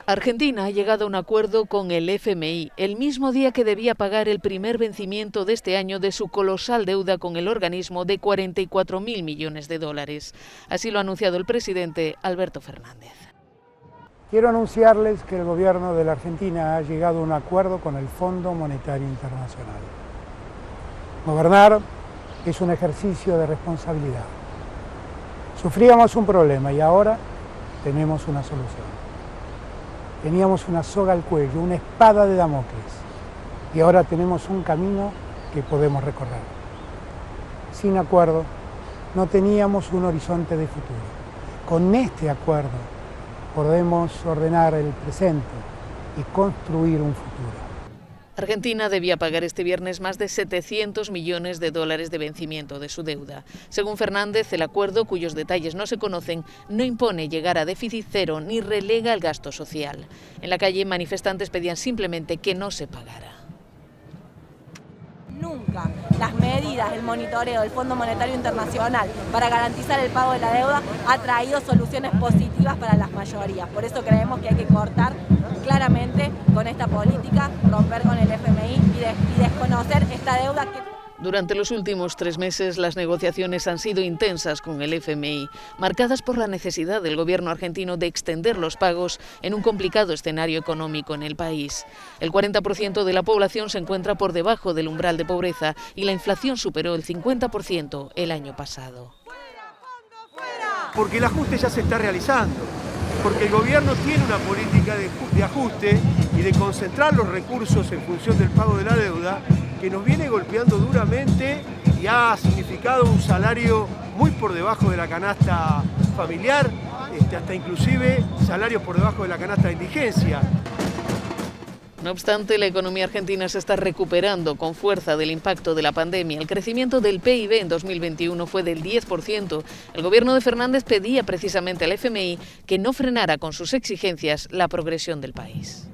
Argentina ha llegado a un acuerdo con el FMI, el mismo día que debía pagar el primer vencimiento de este año de su colosal deuda con el organismo de 44.000 millones de dólares. Así lo ha anunciado el presidente Alberto Fernández. Quiero anunciarles que el gobierno de la Argentina ha llegado a un acuerdo con el Fondo Monetario Internacional. Gobernar es un ejercicio de responsabilidad. Sufríamos un problema y ahora tenemos una solución. Teníamos una soga al cuello, una espada de Damocles, y ahora tenemos un camino que podemos recorrer. Sin acuerdo, no teníamos un horizonte de futuro. Con este acuerdo podemos ordenar el presente y construir un futuro. Argentina debía pagar este viernes más de 700 millones de dólares de vencimiento de su deuda. Según Fernández, el acuerdo, cuyos detalles no se conocen, no impone llegar a déficit cero ni relega el gasto social. En la calle, manifestantes pedían simplemente que no se pagara. Nunca las medidas, el monitoreo del Fondo Monetario Internacional para garantizar el pago de la deuda ha traído soluciones positivas para las mayorías. Por eso creemos que hay que cortar claramente con esta política, romper con el FMI y desconocer esta deuda que... Durante los últimos 3 meses, las negociaciones han sido intensas con el FMI, marcadas por la necesidad del gobierno argentino de extender los pagos en un complicado escenario económico en el país. El 40% de la población se encuentra por debajo del umbral de pobreza y la inflación superó el 50% el año pasado. Porque el ajuste ya se está realizando, porque el gobierno tiene una política de ajuste y de concentrar los recursos en función del pago de la deuda, que nos viene golpeando duramente y ha significado un salario muy por debajo de la canasta familiar, hasta inclusive salarios por debajo de la canasta de indigencia. No obstante, la economía argentina se está recuperando con fuerza del impacto de la pandemia. El crecimiento del PIB en 2021 fue del 10%. El gobierno de Fernández pedía precisamente al FMI que no frenara con sus exigencias la progresión del país.